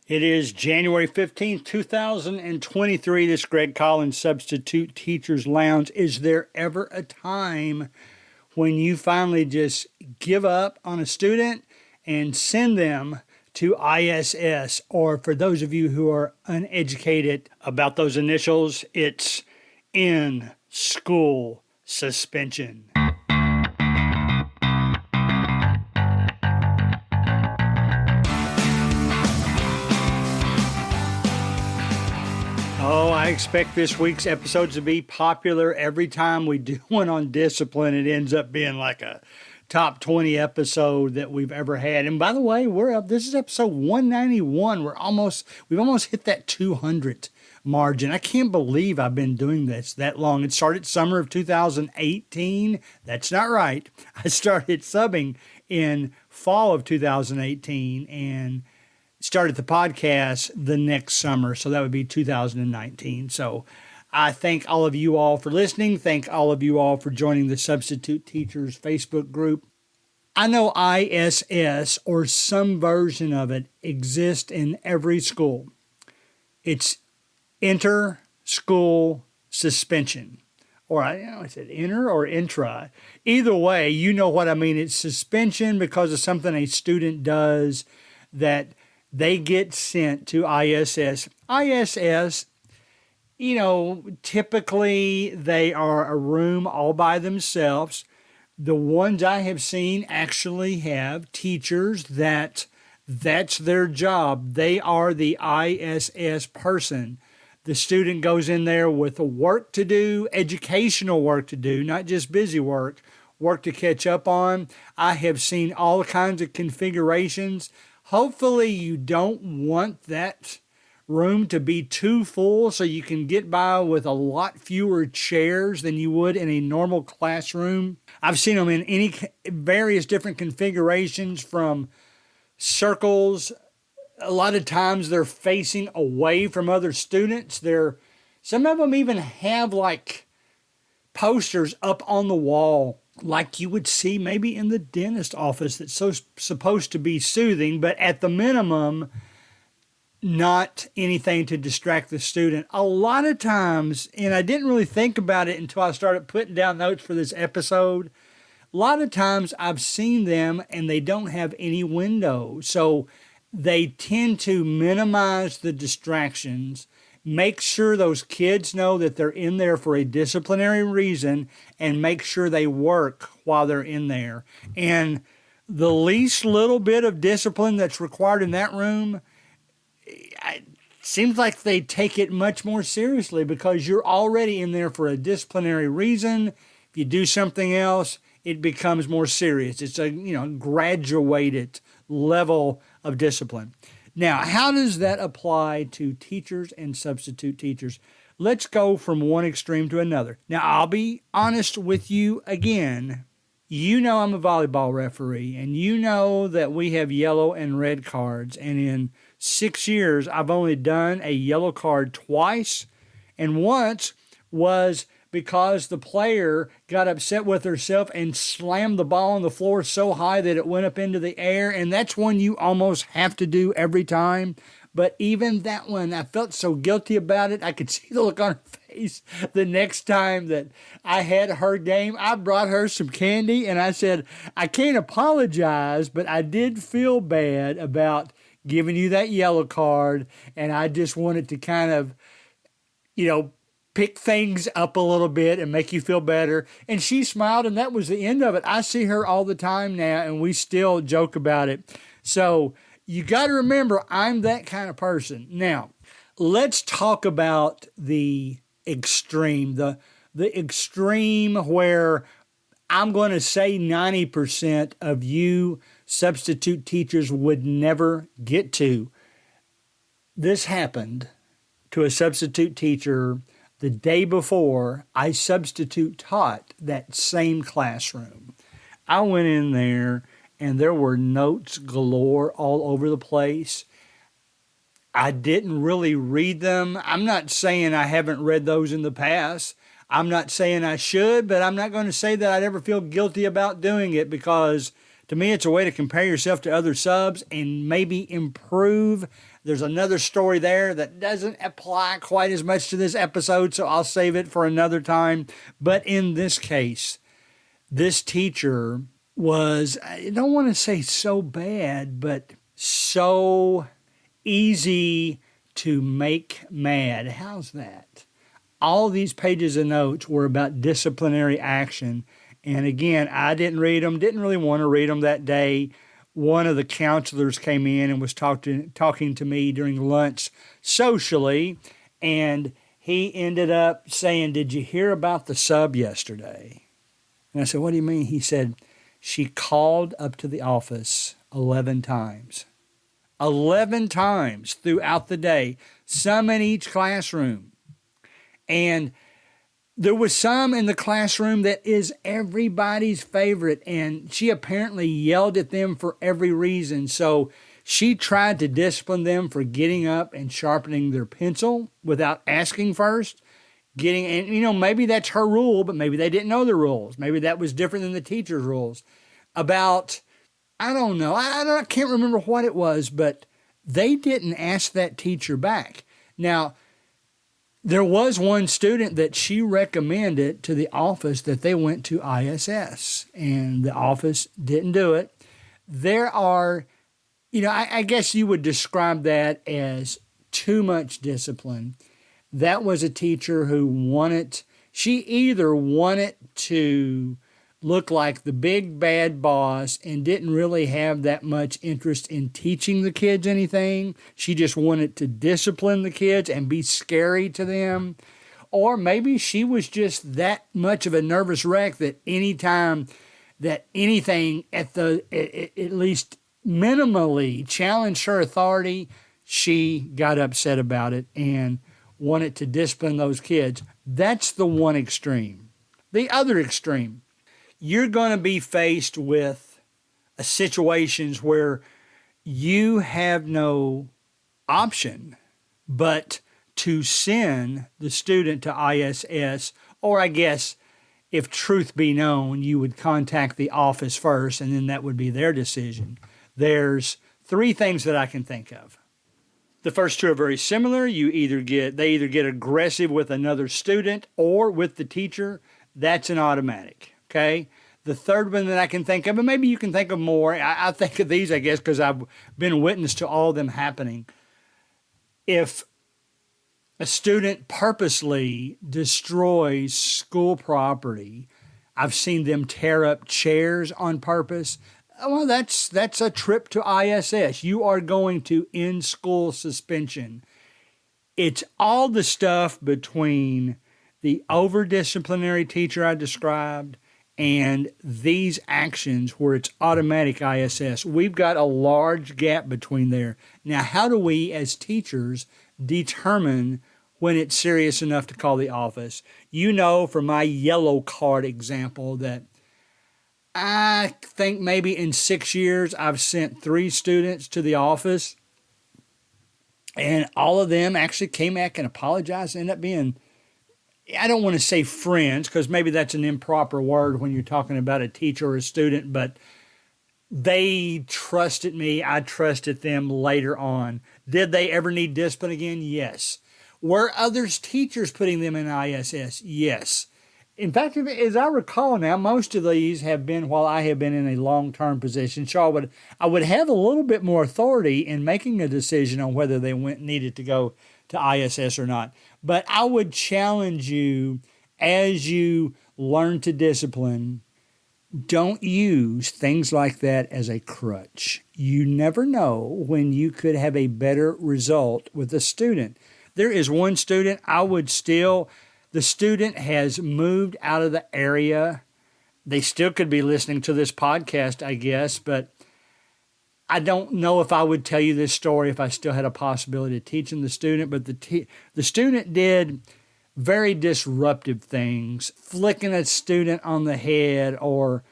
It is January 15th, 2023. This Greg Collins Substitute Teachers Lounge. Is there ever a time when you finally just give up on a student and send them to ISS? Or for those of you who are uneducated about those initials, it's in school suspension. Oh, I expect this week's episodes to be popular. Every time we do one on discipline, it ends up being like a top 20 episode that we've ever had. And by the way, we're up. This is episode 191. We've almost hit that 200 margin. I can't believe I've been doing this that long. It started summer of 2018. That's not right. I started subbing in fall of 2018 and started the podcast the next summer, so that would be 2019. So I thank all of you all for listening. Thank all of you all for joining the Substitute Teachers Facebook group. I know ISS or some version of it exists in every school. It's inter-school suspension. Or I said inter or intra. Either way, you know what I mean. It's suspension because of something a student does that they get sent to ISS. ISS, typically they are a room all by themselves. The ones I have seen actually have teachers that's their job. They are the ISS person. The student goes in there with work to do, educational work to do, not just busy work to catch up on. I have seen all kinds of configurations. Hopefully you don't want that room to be too full so you can get by with a lot fewer chairs than you would in a normal classroom. I've seen them in various different configurations, from circles. A lot of times they're facing away from other students. Some of them even have like posters up on the wall, like you would see maybe in the dentist office, that's supposed to be soothing, but at the minimum, not anything to distract the student. A lot of times, and I didn't really think about it until I started putting down notes for this episode, a lot of times I've seen them and they don't have any windows. So they tend to minimize the distractions, make sure those kids know that they're in there for a disciplinary reason, and make sure they work while they're in there. And the least little bit of discipline that's required in that room, it seems like they take it much more seriously because you're already in there for a disciplinary reason. If you do something else, it becomes more serious. It's a graduated level of discipline. Now, how does that apply to teachers and substitute teachers? Let's go from one extreme to another. Now, I'll be honest with you again. You know I'm a volleyball referee, and you know that we have yellow and red cards. And in 6 years, I've only done a yellow card twice, and once was because the player got upset with herself and slammed the ball on the floor so high that it went up into the air. And that's one you almost have to do every time. But even that one, I felt so guilty about it. I could see the look on her face the next time that I had her game. I brought her some candy and I said, I can't apologize, but I did feel bad about giving you that yellow card. And I just wanted to kind of, pick things up a little bit and make you feel better. And she smiled, and that was the end of it. I see her all the time now, and we still joke about it. So you got to remember, I'm that kind of person. Now, let's talk about the extreme, the extreme where I'm going to say 90% of you substitute teachers would never get to. This happened to a substitute teacher the day before I substitute taught that same classroom. I went in there and there were notes galore all over the place. I didn't really read them. I'm not saying I haven't read those in the past. I'm not saying I should, but I'm not going to say that I'd ever feel guilty about doing it because To me, it's a way to compare yourself to other subs and maybe improve. There's another story there that doesn't apply quite as much to this episode, so I'll save it for another time. But in this case, this teacher was, I don't want to say so bad, but so easy to make mad. How's that? All these pages of notes were about disciplinary action. And again, I didn't read them, didn't really want to read them that day. One of the counselors came in and was talking to me during lunch socially, and he ended up saying, "Did you hear about the sub yesterday?" And I said, "What do you mean?" He said, "She called up to the office 11 times. 11 times throughout the day, some in each classroom. And there was some in the classroom that is everybody's favorite, and she apparently yelled at them for every reason. So she tried to discipline them for getting up and sharpening their pencil without asking first. Maybe that's her rule, but maybe they didn't know the rules. Maybe that was different than the teacher's rules. I don't know. I can't remember what it was, but they didn't ask that teacher back. Now, there was one student that she recommended to the office that they went to ISS, and the office didn't do it. There are, I guess you would describe that as too much discipline. That was a teacher who she either wanted to look like the big bad boss and didn't really have that much interest in teaching the kids anything. She just wanted to discipline the kids and be scary to them. Or maybe she was just that much of a nervous wreck that any time that anything at least minimally challenged her authority, she got upset about it and wanted to discipline those kids. That's the one extreme. The other extreme, you're going to be faced with situations where you have no option but to send the student to ISS, or I guess if truth be known, you would contact the office first and then that would be their decision. There's 3 things that I can think of. The first 2 are very similar. They either get aggressive with another student or with the teacher. That's an automatic. Okay. The third one that I can think of, and maybe you can think of more. I think of these, I guess, because I've been witness to all of them happening. If a student purposely destroys school property, I've seen them tear up chairs on purpose. Well, that's a trip to ISS. You are going to in-school suspension. It's all the stuff between the over-disciplinary teacher I described and these actions where it's automatic ISS. We've got a large gap between there. Now, how do we as teachers determine when it's serious enough to call the office? From my yellow card example that I think maybe in 6 years I've sent 3 students to the office, and all of them actually came back and apologized and ended up being, I don't want to say friends, because maybe that's an improper word when you're talking about a teacher or a student, but they trusted me. I trusted them later on. Did they ever need discipline again? Yes. Were others teachers putting them in ISS? Yes. In fact, as I recall now, most of these have been while I have been in a long-term position. So I would have a little bit more authority in making a decision on whether they needed to go to ISS or not. But I would challenge you, as you learn to discipline, don't use things like that as a crutch. You never know when you could have a better result with a student. There is one student the student has moved out of the area. They still could be listening to this podcast, I guess, but I don't know if I would tell you this story if I still had a possibility of teaching the student, but the student did very disruptive things, flicking a student on the head, or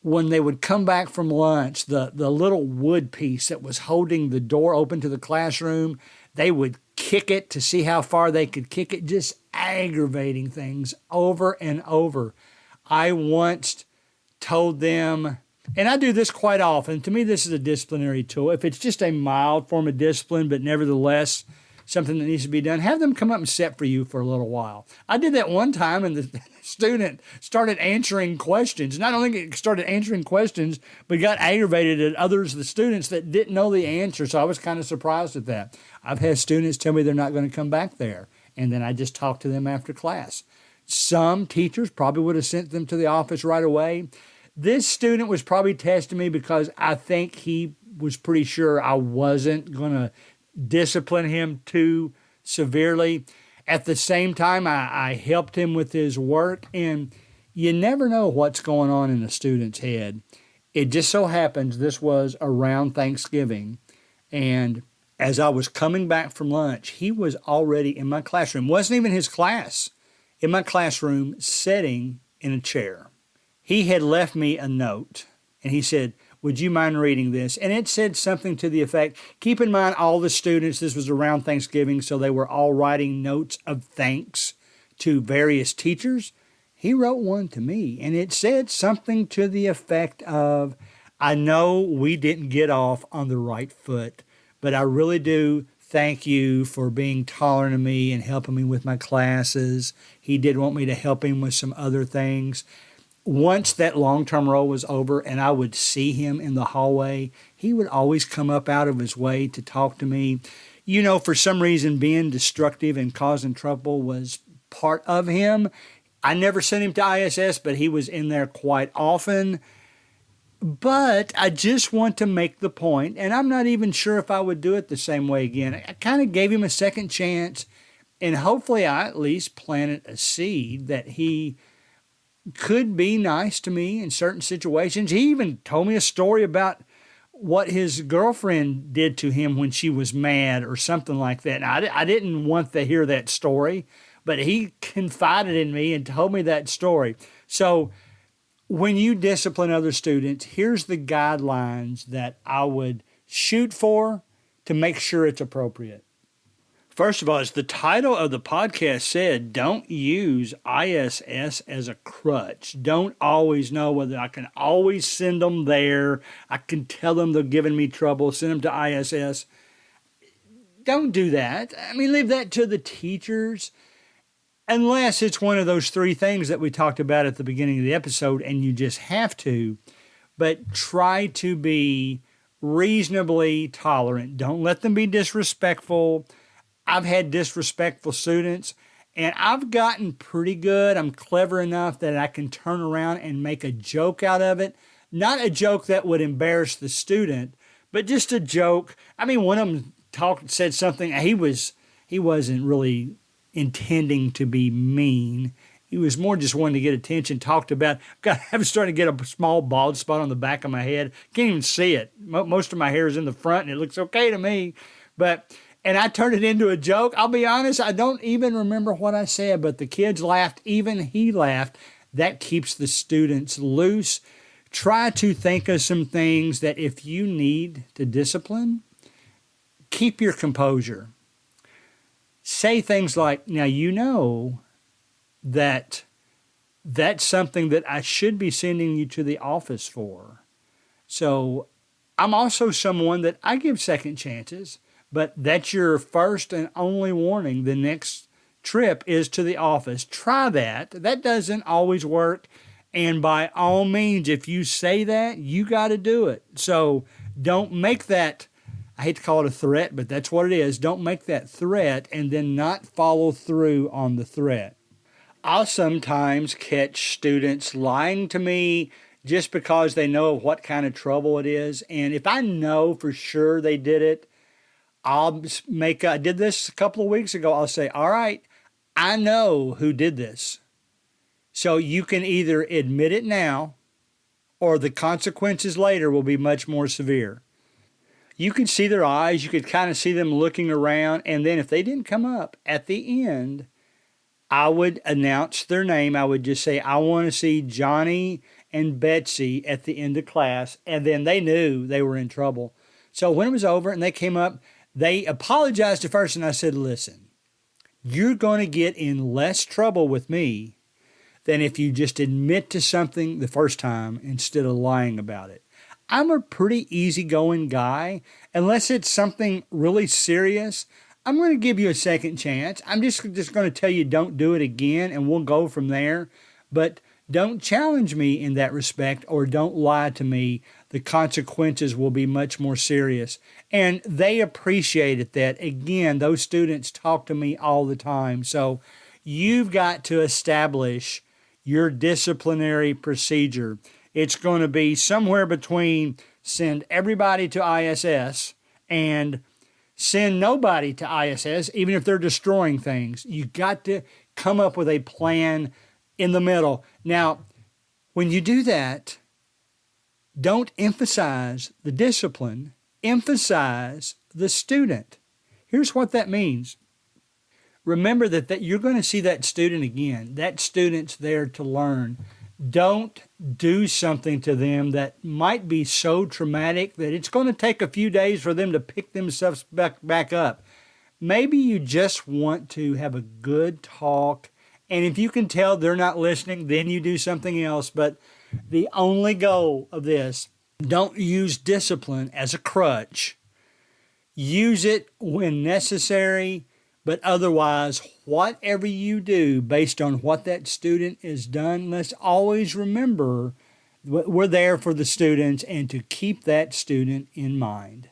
when they would come back from lunch, the little wood piece that was holding the door open to the classroom, they would kick it to see how far they could kick it, just aggravating things over and over. I once told them And I do this quite often. To me, this is a disciplinary tool. If it's just a mild form of discipline, but nevertheless something that needs to be done, have them come up and sit for you for a little while. I did that one time, and the student started answering questions. Not only it started answering questions, but got aggravated at others of the students that didn't know the answer. So I was kind of surprised at that. I've had students tell me they're not going to come back there, and then I just talk to them after class. Some teachers probably would have sent them to the office right away. This student was probably testing me because I think he was pretty sure I wasn't going to discipline him too severely. At the same time, I helped him with his work, and you never know what's going on in a student's head. It just so happens this was around Thanksgiving, and as I was coming back from lunch, he was already in my classroom. Wasn't even his class. In my classroom, sitting in a chair. He had left me a note, and he said, "Would you mind reading this?" And it said something to the effect, keep in mind all the students, this was around Thanksgiving, so they were all writing notes of thanks to various teachers. He wrote one to me, and it said something to the effect of, "I know we didn't get off on the right foot, but I really do thank you for being tolerant of me and helping me with my classes." He did want me to help him with some other things. Once that long-term role was over and I would see him in the hallway, he would always come up out of his way to talk to me. You know, for some reason, being destructive and causing trouble was part of him. I never sent him to ISS, but he was in there quite often. But I just want to make the point, and I'm not even sure if I would do it the same way again. I kind of gave him a second chance, and hopefully I at least planted a seed that he could be nice to me in certain situations. He even told me a story about what his girlfriend did to him when she was mad or something like that. Now, I didn't want to hear that story, but he confided in me and told me that story. So when you discipline other students, here's the guidelines that I would shoot for to make sure it's appropriate. First of all, as the title of the podcast said, don't use ISS as a crutch. Don't always know whether I can always send them there. I can tell them they're giving me trouble, send them to ISS. Don't do that. I mean, leave that to the teachers, unless it's one of those three things that we talked about at the beginning of the episode and you just have to. But try to be reasonably tolerant. Don't let them be disrespectful. I've had disrespectful students, and I've gotten pretty good. I'm clever enough that I can turn around and make a joke out of it. Not a joke that would embarrass the student, but just a joke. I mean, one of them said something. He wasn't really intending to be mean. He was more just wanting to get attention, talked about, God, I'm starting to get a small bald spot on the back of my head. Can't even see it. Most of my hair is in the front, and it looks okay to me. And I turned it into a joke. I'll be honest, I don't even remember what I said, but the kids laughed. Even he laughed. That keeps the students loose. Try to think of some things that if you need to discipline, keep your composure. Say things like, now you know that that's something that I should be sending you to the office for. So I'm also someone that I give second chances. But that's your first and only warning. The next trip is to the office. Try that. That doesn't always work. And by all means, if you say that, you got to do it. So don't make that, I hate to call it a threat, but that's what it is. Don't make that threat and then not follow through on the threat. I'll sometimes catch students lying to me just because they know what kind of trouble it is. And if I know for sure they did it, I did this a couple of weeks ago. I'll say, all right, I know who did this. So you can either admit it now or the consequences later will be much more severe. You could see their eyes. You could kind of see them looking around. And then if they didn't come up at the end, I would announce their name. I would just say, I want to see Johnny and Betsy at the end of class. And then they knew they were in trouble. So when it was over and they came up, they apologized at first, and I said, listen, you're going to get in less trouble with me than if you just admit to something the first time instead of lying about it. I'm a pretty easygoing guy. Unless it's something really serious, I'm going to give you a second chance. I'm just going to tell you don't do it again, and we'll go from there. But don't challenge me in that respect, or don't lie to me. The consequences will be much more serious. And they appreciated that. Again, those students talk to me all the time. So you've got to establish your disciplinary procedure. It's going to be somewhere between send everybody to ISS and send nobody to ISS, even if they're destroying things. You got to come up with a plan in the middle. Now, when you do that, don't emphasize the discipline, emphasize the student. Here's what that means. Remember that you're going to see that student again. That student's there to learn. Don't do something to them that might be so traumatic that it's going to take a few days for them to pick themselves back up. Maybe you just want to have a good talk, and if you can tell they're not listening, then you do something else. But the only goal of this, don't use discipline as a crutch. Use it when necessary, but otherwise, whatever you do based on what that student has done, let's always remember we're there for the students and to keep that student in mind.